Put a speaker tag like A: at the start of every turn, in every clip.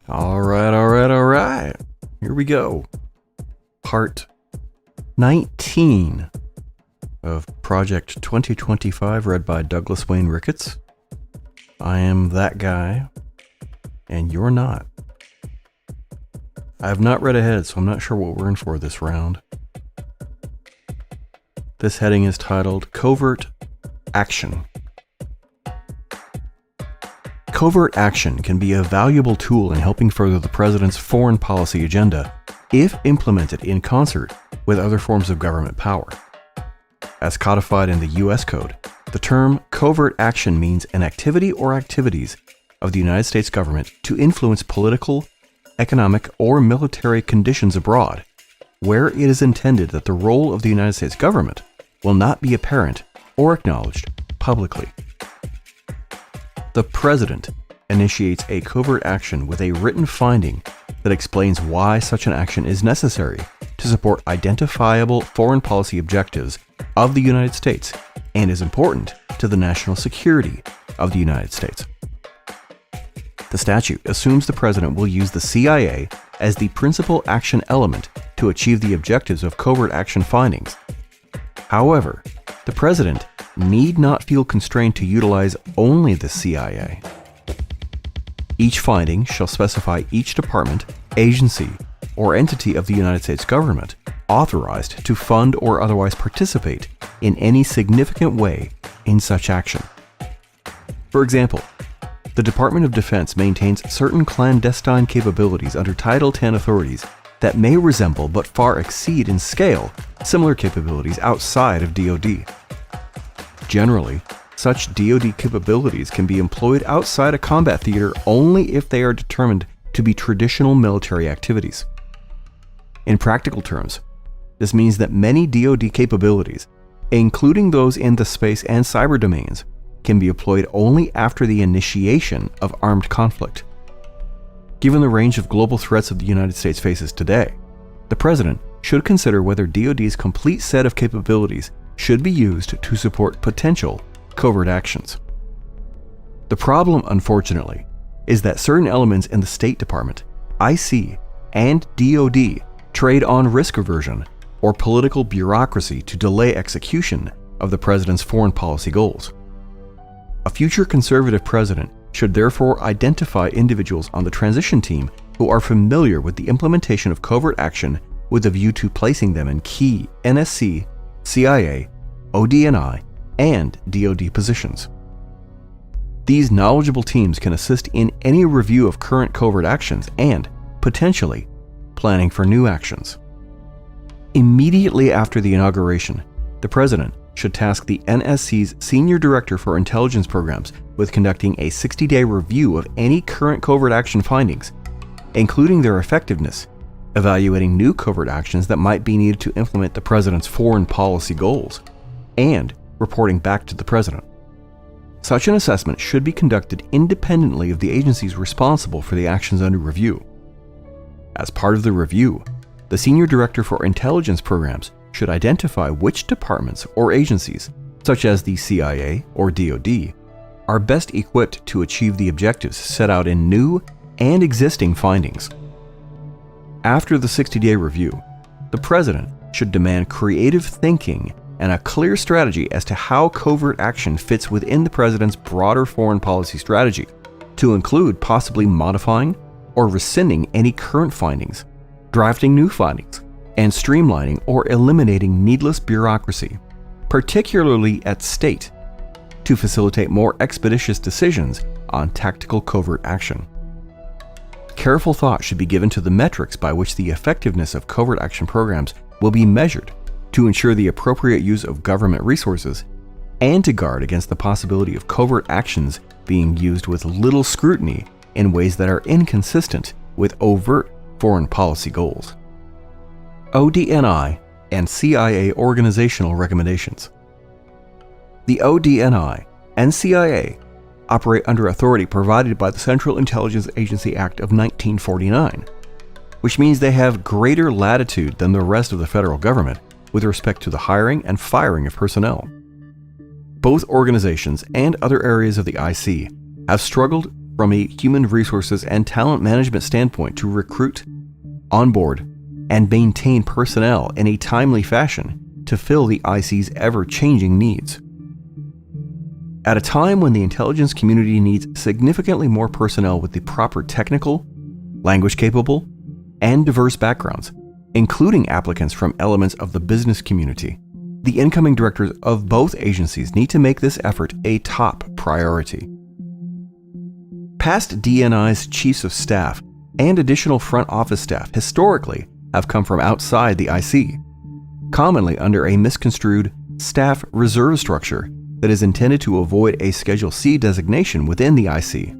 A: All right. Here we go. Part 19 of Project 2025, read by Douglas Wayne Ricketts. I am that guy, and you're not. I have not read ahead, so I'm not sure what we're in for this round. This heading is titled Covert Action. Covert action can be a valuable tool in helping further the president's foreign policy agenda if implemented in concert with other forms of government power. As codified in the U.S. Code, the term covert action means an activity or activities of the United States government to influence political, economic, or military conditions abroad, where it is intended that the role of the United States government will not be apparent or acknowledged publicly. The President initiates a covert action with a written finding that explains why such an action is necessary to support identifiable foreign policy objectives of the United States and is important to the national security of the United States. The statute assumes the President will use the CIA as the principal action element to achieve the objectives of covert action findings. However, the President need not feel constrained to utilize only the CIA. Each finding shall specify each department, agency, or entity of the United States government authorized to fund or otherwise participate in any significant way in such action. For example, the Department of Defense maintains certain clandestine capabilities under Title X authorities that may resemble but far exceed in scale similar capabilities outside of DoD. Generally, such DoD capabilities can be employed outside a combat theater only if they are determined to be traditional military activities. In practical terms, this means that many DoD capabilities, including those in the space and cyber domains, can be employed only after the initiation of armed conflict. Given the range of global threats that the United States faces today, the President should consider whether DoD's complete set of capabilities should be used to support potential covert actions. The problem, unfortunately, is that certain elements in the State Department, IC, and DoD trade on risk aversion or political bureaucracy to delay execution of the President's foreign policy goals. A future conservative president should therefore identify individuals on the transition team who are familiar with the implementation of covert action with a view to placing them in key NSC, CIA, ODNI, and DoD positions. These knowledgeable teams can assist in any review of current covert actions and, potentially, planning for new actions. Immediately after the inauguration, the President should task the NSC's Senior Director for Intelligence Programs with conducting a 60-day review of any current covert action findings, including their effectiveness, evaluating new covert actions that might be needed to implement the President's foreign policy goals, and reporting back to the President. Such an assessment should be conducted independently of the agencies responsible for the actions under review. As part of the review, the Senior Director for Intelligence Programs should identify which departments or agencies, such as the CIA or DoD, are best equipped to achieve the objectives set out in new and existing findings. After the 60-day review, the President should demand creative thinking and a clear strategy as to how covert action fits within the President's broader foreign policy strategy, to include possibly modifying or rescinding any current findings, drafting new findings, and streamlining or eliminating needless bureaucracy, particularly at state, to facilitate more expeditious decisions on tactical covert action. Careful thought should be given to the metrics by which the effectiveness of covert action programs will be measured to ensure the appropriate use of government resources and to guard against the possibility of covert actions being used with little scrutiny in ways that are inconsistent with overt foreign policy goals. ODNI and CIA organizational recommendations. The ODNI and CIA operate under authority provided by the Central Intelligence Agency Act of 1949, which means they have greater latitude than the rest of the federal government with respect to the hiring and firing of personnel. Both organizations and other areas of the IC have struggled from a human resources and talent management standpoint to recruit, onboard, and maintain personnel in a timely fashion to fill the IC's ever-changing needs. At a time when the intelligence community needs significantly more personnel with the proper technical, language-capable, and diverse backgrounds, including applicants from elements of the business community, the incoming directors of both agencies need to make this effort a top priority. Past DNI's chiefs of staff and additional front office staff historically have come from outside the IC, commonly under a misconstrued staff reserve structure that is intended to avoid a Schedule C designation within the IC.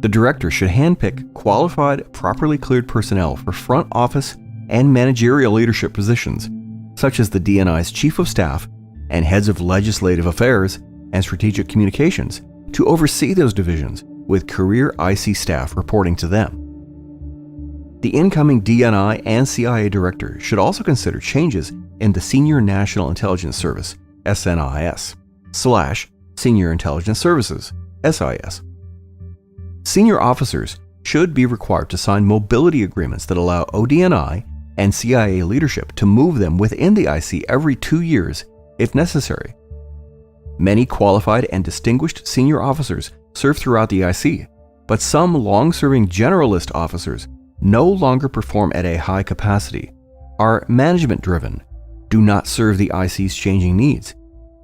A: The director should handpick qualified, properly cleared personnel for front office and managerial leadership positions, such as the DNI's chief of staff and heads of legislative affairs and strategic communications, to oversee those divisions with career IC staff reporting to them. The incoming DNI and CIA director should also consider changes in the Senior National Intelligence Service, SNIS, / Senior Intelligence Services, SIS. Senior officers should be required to sign mobility agreements that allow ODNI and CIA leadership to move them within the IC every 2 years if necessary. Many qualified and distinguished senior officers serve throughout the IC, but some long-serving generalist officers no longer perform at a high capacity, are management-driven, do not serve the IC's changing needs,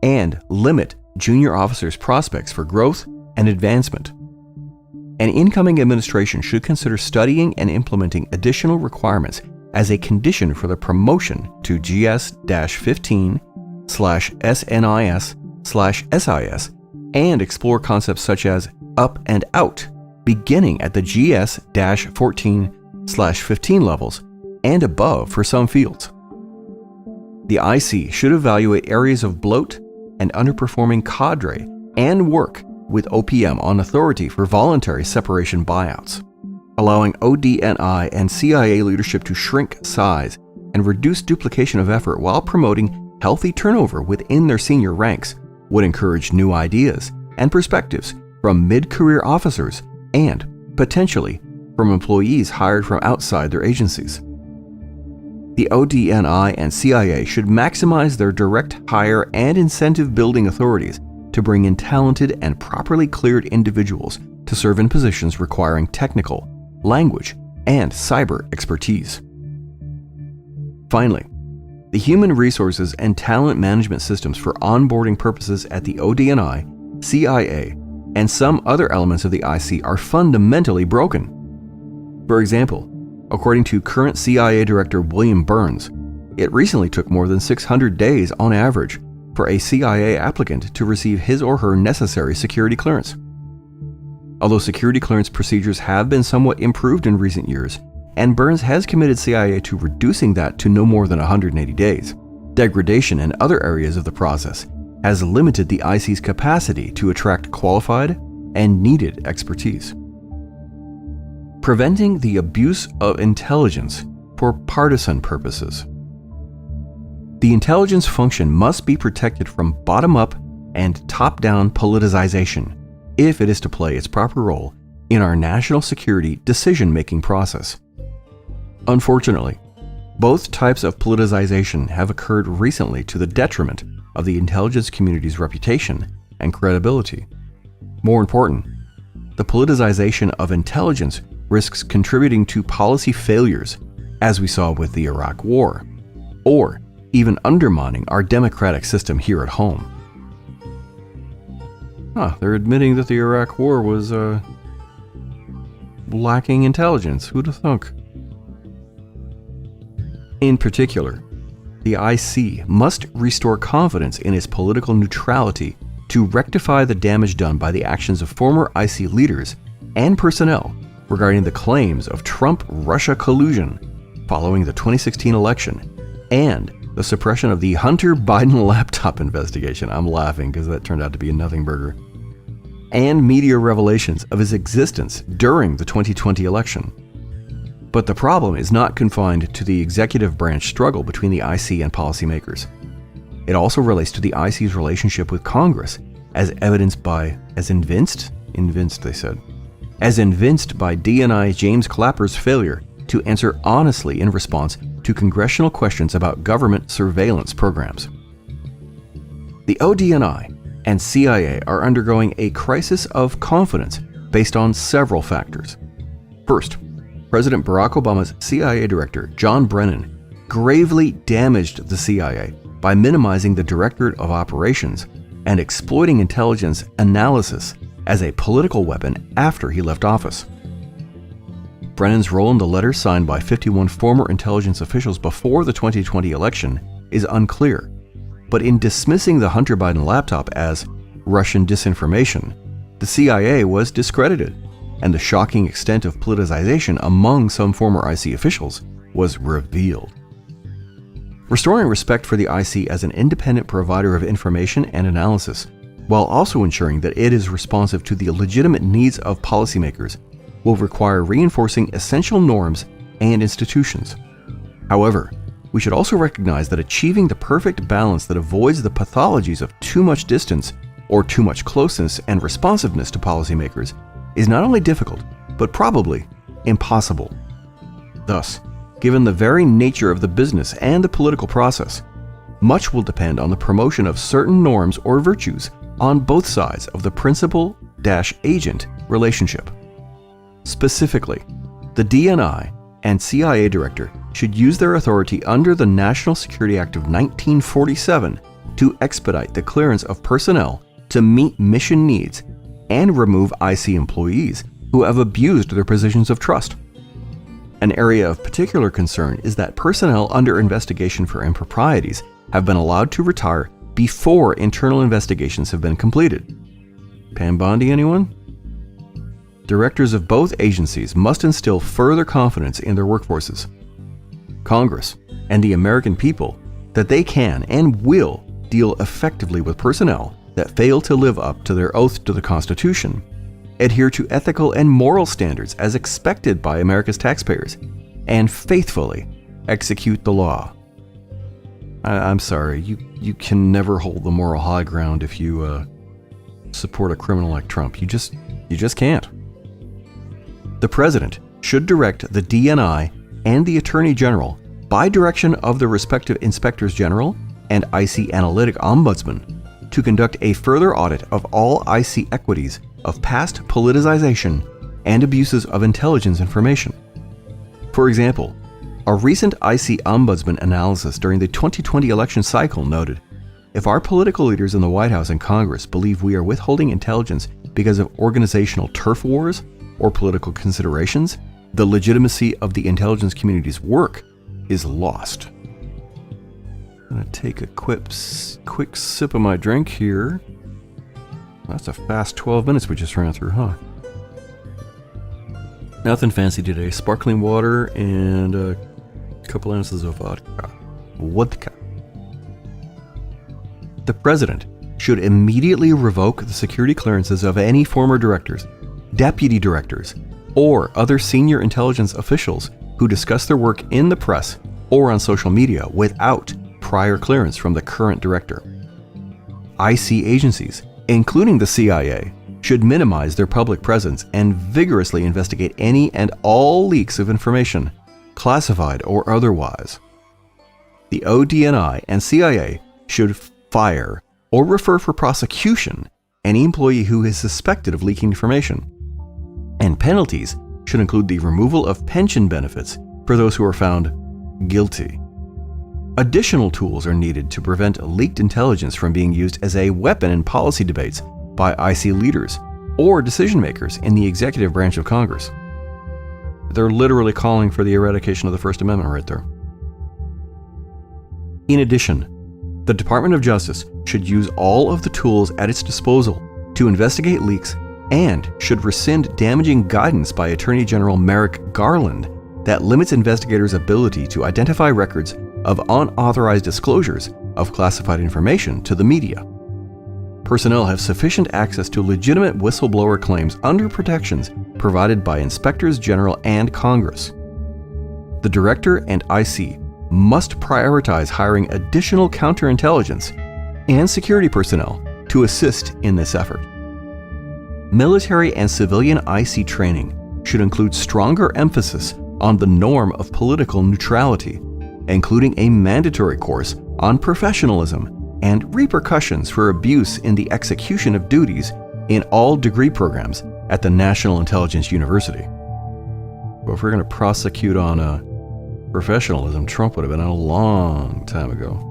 A: and limit junior officers' prospects for growth and advancement. An incoming administration should consider studying and implementing additional requirements as a condition for the promotion to GS-15/SNIS/SIS and explore concepts such as up and out, beginning at the GS-14/15 levels and above for some fields. The IC should evaluate areas of bloat and underperforming cadre and work with OPM on authority for voluntary separation buyouts, allowing ODNI and CIA leadership to shrink size and reduce duplication of effort while promoting healthy turnover within their senior ranks would encourage new ideas and perspectives from mid-career officers and, potentially, from employees hired from outside their agencies. The ODNI and CIA should maximize their direct hire and incentive-building authorities to bring in talented and properly cleared individuals to serve in positions requiring technical, language, and cyber expertise. Finally, the human resources and talent management systems for onboarding purposes at the ODNI, CIA, and some other elements of the IC are fundamentally broken. For example, according to current CIA Director William Burns, it recently took more than 600 days on average for a CIA applicant to receive his or her necessary security clearance. Although security clearance procedures have been somewhat improved in recent years, and Burns has committed CIA to reducing that to no more than 180 days, degradation in other areas of the process has limited the IC's capacity to attract qualified and needed expertise. Preventing the abuse of intelligence for partisan purposes. The intelligence function must be protected from bottom-up and top-down politicization if it is to play its proper role in our national security decision-making process. Unfortunately, both types of politicization have occurred recently to the detriment of the intelligence community's reputation and credibility. More important, the politicization of intelligence risks contributing to policy failures, as we saw with the Iraq War, or even undermining our democratic system here at home. They're admitting that the Iraq War was lacking intelligence. Who'd have thunk? In particular, the IC must restore confidence in its political neutrality to rectify the damage done by the actions of former IC leaders and personnel regarding the claims of Trump-Russia collusion following the 2016 election and the suppression of the Hunter Biden laptop investigation. I'm laughing because that turned out to be a nothing burger. And media revelations of his existence during the 2020 election. But the problem is not confined to the executive branch struggle between the IC and policymakers. It also relates to the IC's relationship with Congress, as evidenced by, as evinced Invinced, they said. As evinced by DNI James Clapper's failure to answer honestly in response to congressional questions about government surveillance programs. The ODNI and CIA are undergoing a crisis of confidence based on several factors. First, President Barack Obama's CIA Director, John Brennan, gravely damaged the CIA by minimizing the Directorate of Operations and exploiting intelligence analysis as a political weapon after he left office. Brennan's role in the letter signed by 51 former intelligence officials before the 2020 election is unclear, but in dismissing the Hunter Biden laptop as Russian disinformation, the CIA was discredited, and the shocking extent of politicization among some former IC officials was revealed. Restoring respect for the IC as an independent provider of information and analysis, while also ensuring that it is responsive to the legitimate needs of policymakers, will require reinforcing essential norms and institutions. However, we should also recognize that achieving the perfect balance that avoids the pathologies of too much distance or too much closeness and responsiveness to policymakers is not only difficult, but probably impossible. Thus, given the very nature of the business and the political process, much will depend on the promotion of certain norms or virtues on both sides of the principal-agent relationship. Specifically, the DNI and CIA director should use their authority under the National Security Act of 1947 to expedite the clearance of personnel to meet mission needs and remove IC employees who have abused their positions of trust. An area of particular concern is that personnel under investigation for improprieties have been allowed to retire before internal investigations have been completed. Pam Bondi, anyone? Directors of both agencies must instill further confidence in their workforces, Congress, and the American people that they can and will deal effectively with personnel that fail to live up to their oath to the Constitution, adhere to ethical and moral standards as expected by America's taxpayers, and faithfully execute the law. I'm sorry, you can never hold the moral high ground if you support a criminal like Trump. You just can't. The President should direct the DNI and the Attorney General, by direction of the respective Inspectors General and IC Analytic Ombudsman, to conduct a further audit of all IC equities of past politicization and abuses of intelligence information. For example, a recent IC Ombudsman analysis during the 2020 election cycle noted, if our political leaders in the White House and Congress believe we are withholding intelligence because of organizational turf wars or political considerations, the legitimacy of the intelligence community's work is lost. I'm going to take a quick sip of my drink here. That's a fast 12 minutes we just ran through, huh? Nothing fancy today. Sparkling water and a couple ounces of vodka. The President should immediately revoke the security clearances of any former directors, deputy directors, or other senior intelligence officials who discuss their work in the press or on social media without prior clearance from the current director. IC agencies, including the CIA, should minimize their public presence and vigorously investigate any and all leaks of information, classified or otherwise. The ODNI and CIA should fire or refer for prosecution any employee who is suspected of leaking information. And penalties should include the removal of pension benefits for those who are found guilty. Additional tools are needed to prevent leaked intelligence from being used as a weapon in policy debates by IC leaders or decision makers in the executive branch of Congress. They're literally calling for the eradication of the First Amendment right there. In addition, the Department of Justice should use all of the tools at its disposal to investigate leaks and should rescind damaging guidance by Attorney General Merrick Garland that limits investigators' ability to identify records of unauthorized disclosures of classified information to the media. Personnel have sufficient access to legitimate whistleblower claims under protections provided by Inspectors General and Congress. The Director and IC must prioritize hiring additional counterintelligence and security personnel to assist in this effort. military and civilian IC training should include stronger emphasis on the norm of political neutrality, including a mandatory course on professionalism and repercussions for abuse in the execution of duties in all degree programs at the National Intelligence University. But if we're going to prosecute on professionalism, Trump would have been out a long time ago.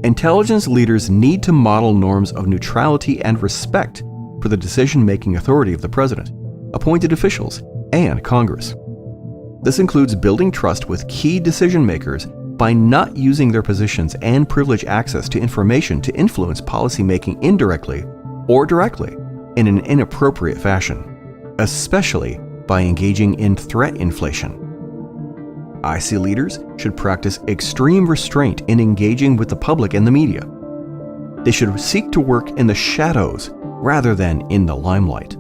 A: Intelligence leaders need to model norms of neutrality and respect for the decision-making authority of the president, appointed officials, and Congress. This includes building trust with key decision-makers by not using their positions and privileged access to information to influence policymaking indirectly or directly in an inappropriate fashion, especially by engaging in threat inflation. IC leaders should practice extreme restraint in engaging with the public and the media. They should seek to work in the shadows rather than in the limelight.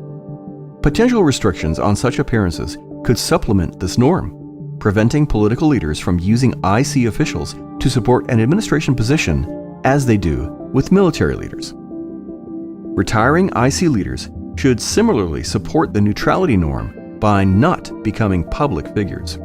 A: Potential restrictions on such appearances could supplement this norm, preventing political leaders from using IC officials to support an administration position as they do with military leaders. Retiring IC leaders should similarly support the neutrality norm by not becoming public figures.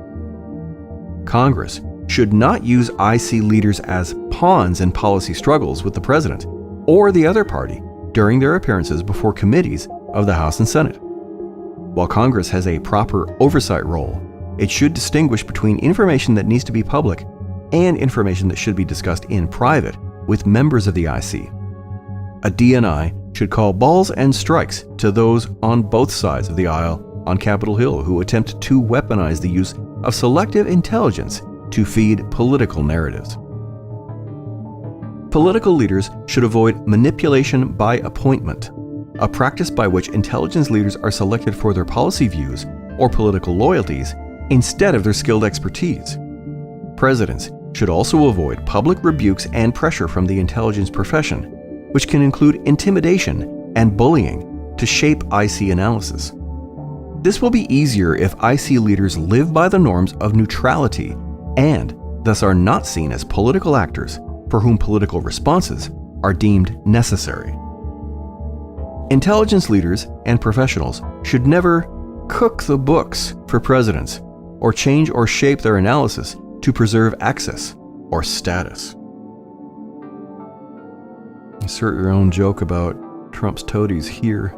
A: Congress should not use IC leaders as pawns in policy struggles with the president or the other party during their appearances before committees of the House and Senate. While Congress has a proper oversight role, it should distinguish between information that needs to be public and information that should be discussed in private with members of the IC. A DNI should call balls and strikes to those on both sides of the aisle on Capitol Hill who attempt to weaponize the use of selective intelligence to feed political narratives. Political leaders should avoid manipulation by appointment, a practice by which intelligence leaders are selected for their policy views or political loyalties instead of their skilled expertise. Presidents should also avoid public rebukes and pressure from the intelligence profession, which can include intimidation and bullying to shape IC analysis. This will be easier if IC leaders live by the norms of neutrality and thus are not seen as political actors for whom political responses are deemed necessary. Intelligence leaders and professionals should never cook the books for presidents or change or shape their analysis to preserve access or status. Insert your own joke about Trump's toadies here.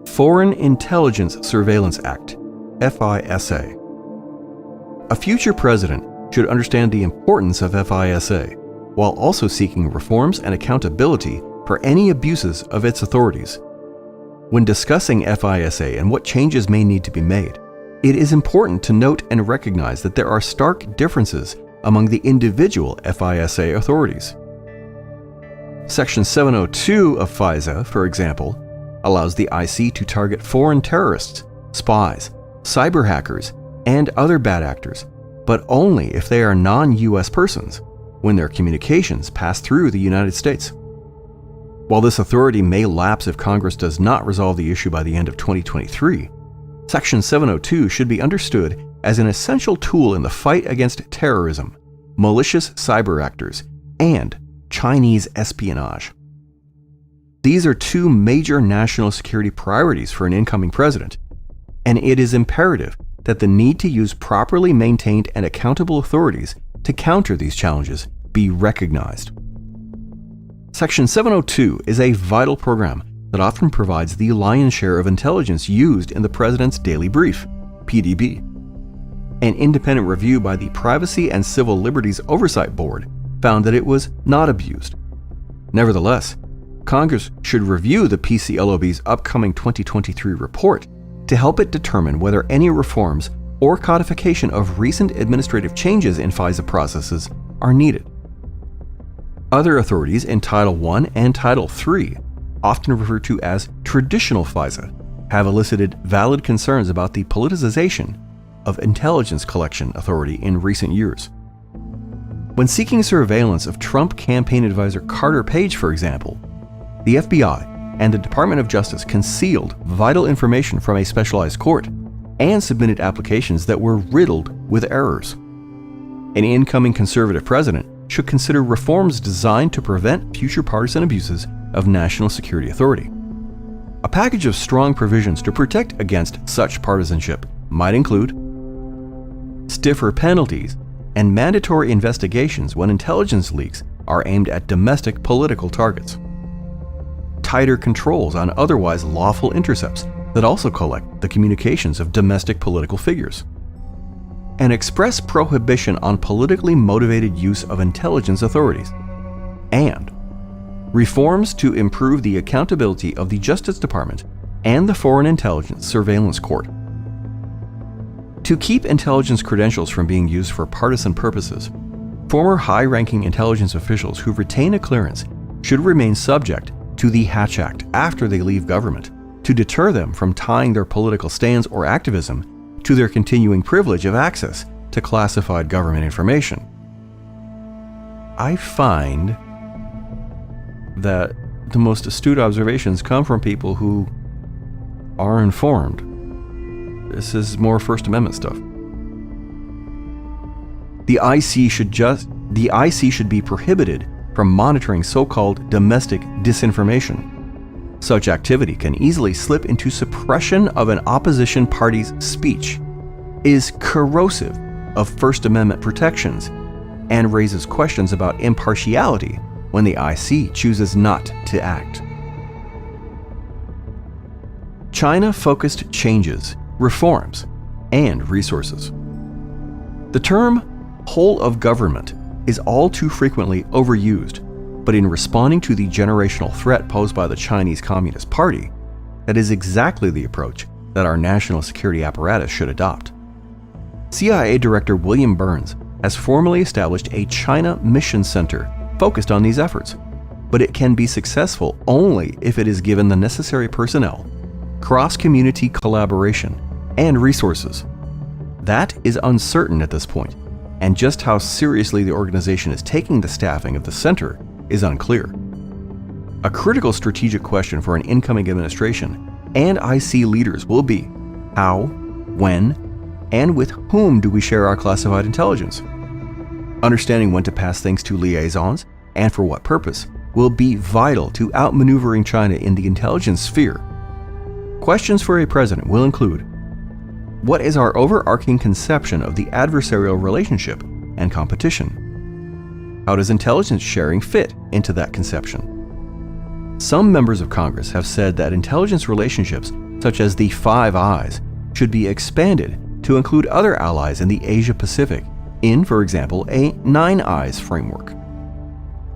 A: Foreign Intelligence Surveillance Act, FISA. A future president should understand the importance of FISA, while also seeking reforms and accountability for any abuses of its authorities. When discussing FISA and what changes may need to be made, it is important to note and recognize that there are stark differences among the individual FISA authorities. Section 702 of FISA, for example, allows the IC to target foreign terrorists, spies, cyber hackers, and other bad actors, but only if they are non-US persons, when their communications pass through the United States. While this authority may lapse if Congress does not resolve the issue by the end of 2023, Section 702 should be understood as an essential tool in the fight against terrorism, malicious cyber actors, and Chinese espionage. These are two major national security priorities for an incoming president, and it is imperative that the need to use properly maintained and accountable authorities to counter these challenges be recognized. Section 702 is a vital program that often provides the lion's share of intelligence used in the President's Daily Brief, PDB. An independent review by the Privacy and Civil Liberties Oversight Board found that it was not abused. Nevertheless, Congress should review the PCLOB's upcoming 2023 report to help it determine whether any reforms or codification of recent administrative changes in FISA processes are needed. Other authorities in Title I and Title III, often referred to as traditional FISA, have elicited valid concerns about the politicization of intelligence collection authority in recent years. When seeking surveillance of Trump campaign advisor Carter Page, for example, the FBI and the Department of Justice concealed vital information from a specialized court and submitted applications that were riddled with errors. An incoming conservative president should consider reforms designed to prevent future partisan abuses of national security authority. A package of strong provisions to protect against such partisanship might include stiffer penalties and mandatory investigations when intelligence leaks are aimed at domestic political targets, tighter controls on otherwise lawful intercepts that also collect the communications of domestic political figures, an express prohibition on politically motivated use of intelligence authorities, and reforms to improve the accountability of the Justice Department and the Foreign Intelligence Surveillance Court. To keep intelligence credentials from being used for partisan purposes, former high-ranking intelligence officials who retain a clearance should remain subject to the Hatch Act after they leave government to deter them from tying their political stands or activism to their continuing privilege of access to classified government information. I find that the most astute observations come from people who are informed. This is more First Amendment stuff. The IC should be prohibited from monitoring so-called domestic disinformation. Such activity can easily slip into suppression of an opposition party's speech, is corrosive of First Amendment protections, and raises questions about impartiality when the IC chooses not to act. China-focused changes, reforms, and resources. The term whole of government is all too frequently overused, but in responding to the generational threat posed by the Chinese Communist Party, that is exactly the approach that our national security apparatus should adopt. CIA Director William Burns has formally established a China Mission Center focused on these efforts, but it can be successful only if it is given the necessary personnel, cross-community collaboration, and resources. That is uncertain at this point, and just how seriously the organization is taking the staffing of the center is unclear. A critical strategic question for an incoming administration and IC leaders will be how, when, and with whom do we share our classified intelligence? Understanding when to pass things to liaisons and for what purpose will be vital to outmaneuvering China in the intelligence sphere. Questions for a president will include: what is our overarching conception of the adversarial relationship and competition? How does intelligence sharing fit into that conception? Some members of Congress have said that intelligence relationships, such as the Five Eyes, should be expanded to include other allies in the Asia-Pacific in, for example, a Nine Eyes framework.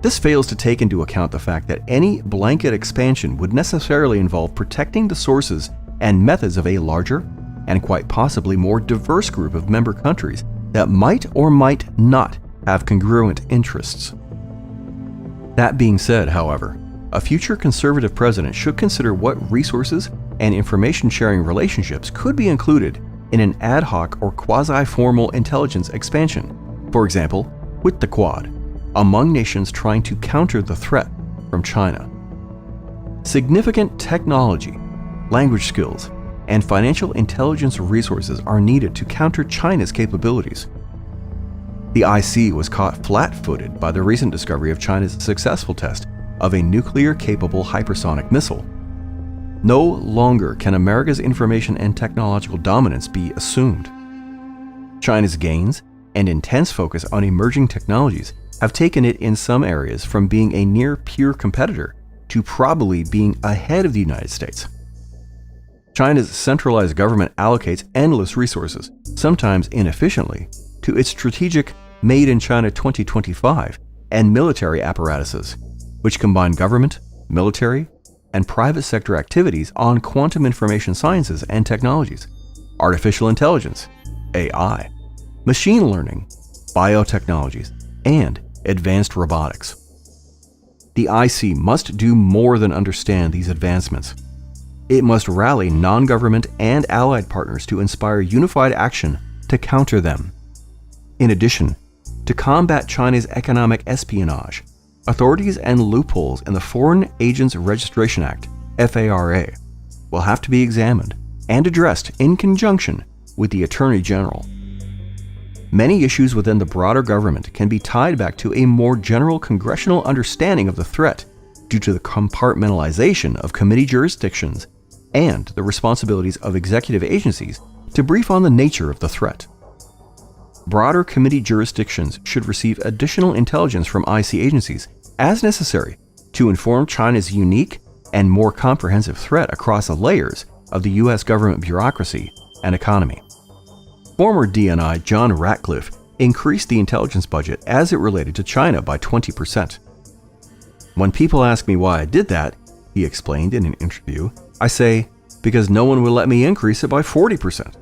A: This fails to take into account the fact that any blanket expansion would necessarily involve protecting the sources and methods of a larger and quite possibly more diverse group of member countries that might or might not have congruent interests. That being said, however, a future conservative president should consider what resources and information-sharing relationships could be included in an ad hoc or quasi-formal intelligence expansion, for example, with the Quad, among nations trying to counter the threat from China. Significant technology, language skills, and financial intelligence resources are needed to counter China's capabilities. The IC was caught flat-footed by the recent discovery of China's successful test of a nuclear-capable hypersonic missile. No longer can America's information and technological dominance be assumed. China's gains and intense focus on emerging technologies have taken it in some areas from being a near-peer competitor to probably being ahead of the United States. China's centralized government allocates endless resources, sometimes inefficiently, to its strategic Made in China 2025 and military apparatuses, which combine government, military, and private sector activities on quantum information sciences and technologies, artificial intelligence, AI, machine learning, biotechnologies, and advanced robotics. The IC must do more than understand these advancements. It must rally non-government and allied partners to inspire unified action to counter them. In addition, to combat China's economic espionage, authorities and loopholes in the Foreign Agents Registration Act, FARA, will have to be examined and addressed in conjunction with the Attorney General. Many issues within the broader government can be tied back to a more general congressional understanding of the threat due to the compartmentalization of committee jurisdictions and the responsibilities of executive agencies to brief on the nature of the threat. Broader committee jurisdictions should receive additional intelligence from IC agencies as necessary to inform China's unique and more comprehensive threat across the layers of the U.S. government bureaucracy and economy. Former DNI John Ratcliffe increased the intelligence budget as it related to China by 20%. When people ask me why I did that, he explained in an interview, I say, because no one will let me increase it by 40%.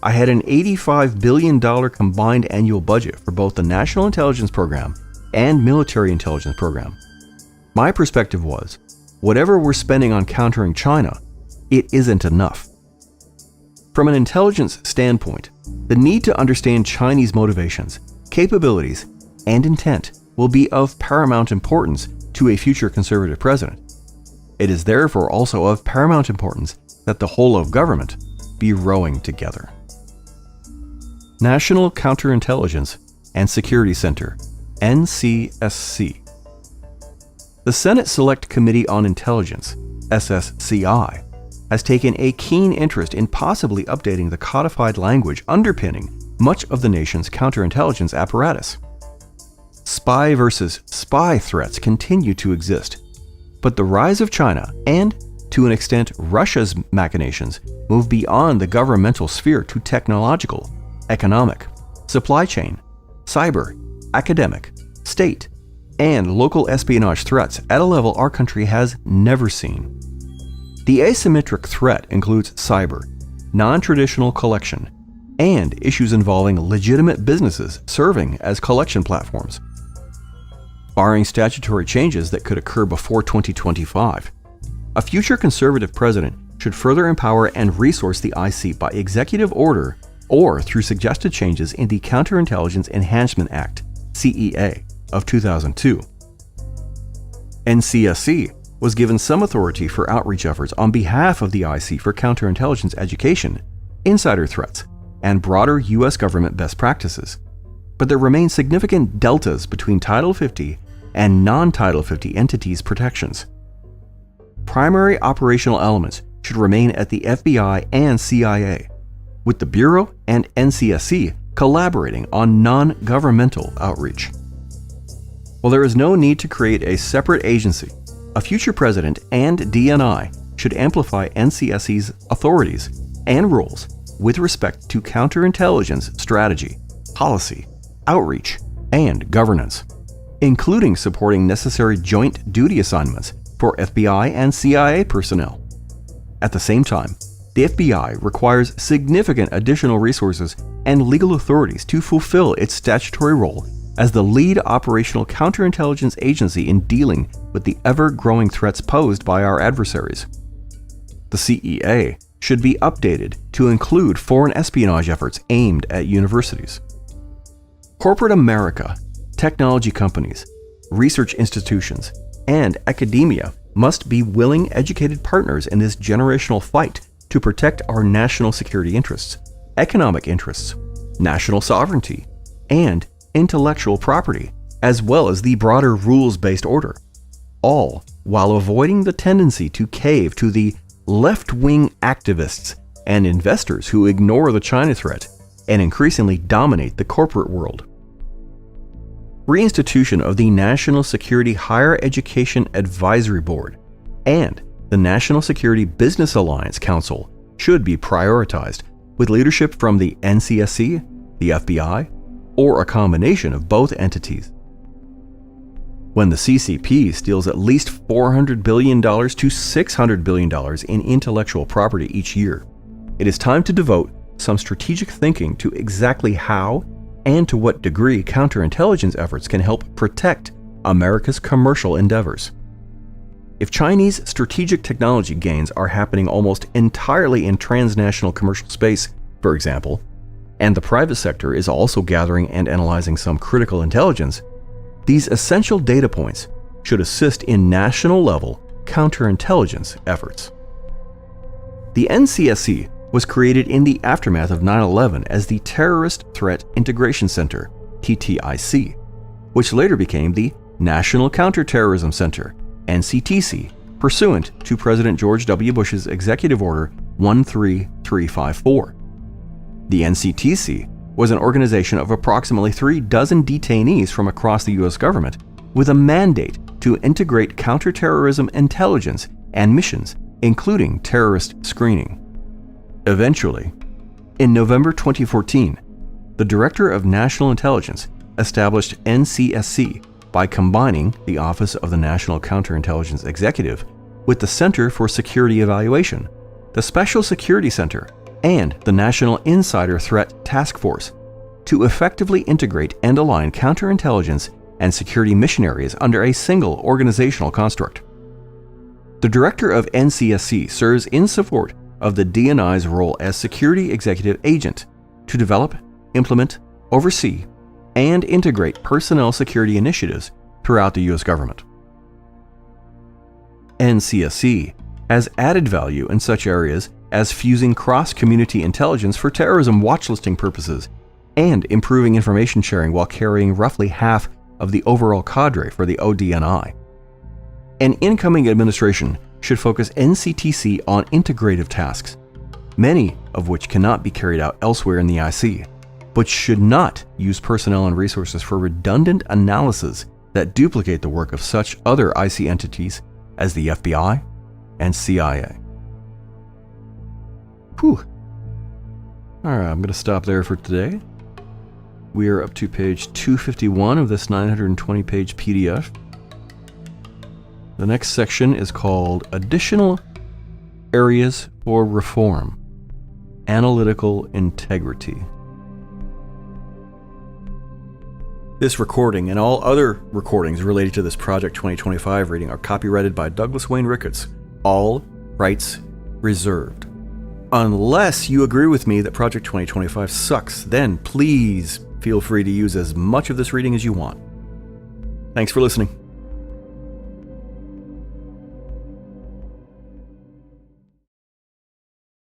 A: I had an $85 billion combined annual budget for both the National Intelligence Program and Military Intelligence Program. My perspective was, whatever we're spending on countering China, it isn't enough. From an intelligence standpoint, the need to understand Chinese motivations, capabilities, and intent will be of paramount importance to a future conservative president. It is therefore also of paramount importance that the whole of government be rowing together. National Counterintelligence and Security Center, NCSC. The Senate Select Committee on Intelligence, SSCI, has taken a keen interest in possibly updating the codified language underpinning much of the nation's counterintelligence apparatus. Spy versus spy threats continue to exist, but the rise of China and, to an extent, Russia's machinations move beyond the governmental sphere to technological, economic, supply chain, cyber, academic, state, and local espionage threats at a level our country has never seen. The asymmetric threat includes cyber, non-traditional collection, and issues involving legitimate businesses serving as collection platforms. Barring statutory changes that could occur before 2025, a future conservative president should further empower and resource the IC by executive order or through suggested changes in the Counterintelligence Enhancement Act, CEA, of 2002. NCSC was given some authority for outreach efforts on behalf of the IC for counterintelligence education, insider threats, and broader U.S. government best practices. But there remain significant deltas between Title 50 and non-Title 50 entities' protections. Primary operational elements should remain at the FBI and CIA, with the Bureau and NCSC collaborating on non-governmental outreach. While there is no need to create a separate agency, a future president and DNI should amplify NCSC's authorities and roles with respect to counterintelligence strategy, policy, outreach, and governance, including supporting necessary joint duty assignments for FBI and CIA personnel. At the same time, the FBI requires significant additional resources and legal authorities to fulfill its statutory role as the lead operational counterintelligence agency in dealing with the ever-growing threats posed by our adversaries. The CEA should be updated to include foreign espionage efforts aimed at universities. Corporate America, technology companies, research institutions, and academia must be willing, educated partners in this generational fight to protect our national security interests, economic interests, national sovereignty, and intellectual property, as well as the broader rules-based order, all while avoiding the tendency to cave to the left-wing activists and investors who ignore the China threat and increasingly dominate the corporate world. Reinstitution of the National Security Higher Education Advisory Board and the National Security Business Alliance Council should be prioritized, with leadership from the NCSC, the FBI, or a combination of both entities. When the CCP steals at least $400 billion to $600 billion in intellectual property each year, it is time to devote some strategic thinking to exactly how and to what degree counterintelligence efforts can help protect America's commercial endeavors. If Chinese strategic technology gains are happening almost entirely in transnational commercial space, for example, and the private sector is also gathering and analyzing some critical intelligence, these essential data points should assist in national-level counterintelligence efforts. The NCSC was created in the aftermath of 9/11 as the Terrorist Threat Integration Center, TTIC, which later became the National Counterterrorism Center, NCTC, pursuant to President George W. Bush's Executive Order 13354. The NCTC was an organization of approximately 36 detainees from across the U.S. government with a mandate to integrate counterterrorism intelligence and missions, including terrorist screening. Eventually, in November 2014, the Director of National Intelligence established NCSC by combining the Office of the National Counterintelligence Executive with the Center for Security Evaluation, the Special Security Center, and the National Insider Threat Task Force to effectively integrate and align counterintelligence and security mission areas under a single organizational construct. The Director of NCSC serves in support of the DNI's role as Security Executive Agent to develop, implement, oversee, and integrate personnel security initiatives throughout the U.S. government. NCSC has added value in such areas as fusing cross-community intelligence for terrorism watchlisting purposes and improving information sharing while carrying roughly half of the overall cadre for the ODNI. An incoming administration should focus NCTC on integrative tasks, many of which cannot be carried out elsewhere in the IC, but should not use personnel and resources for redundant analysis that duplicate the work of such other IC entities as the FBI and CIA. Whew. Alright, I'm going to stop there for today. We are up to page 251 of this 920-page PDF. The next section is called Additional Areas for Reform: Analytical Integrity. This recording and all other recordings related to this Project 2025 reading are copyrighted by Douglas Wayne Ricketts. All rights reserved. Unless you agree with me that Project 2025 sucks, then please feel free to use as much of this reading as you want. Thanks for listening.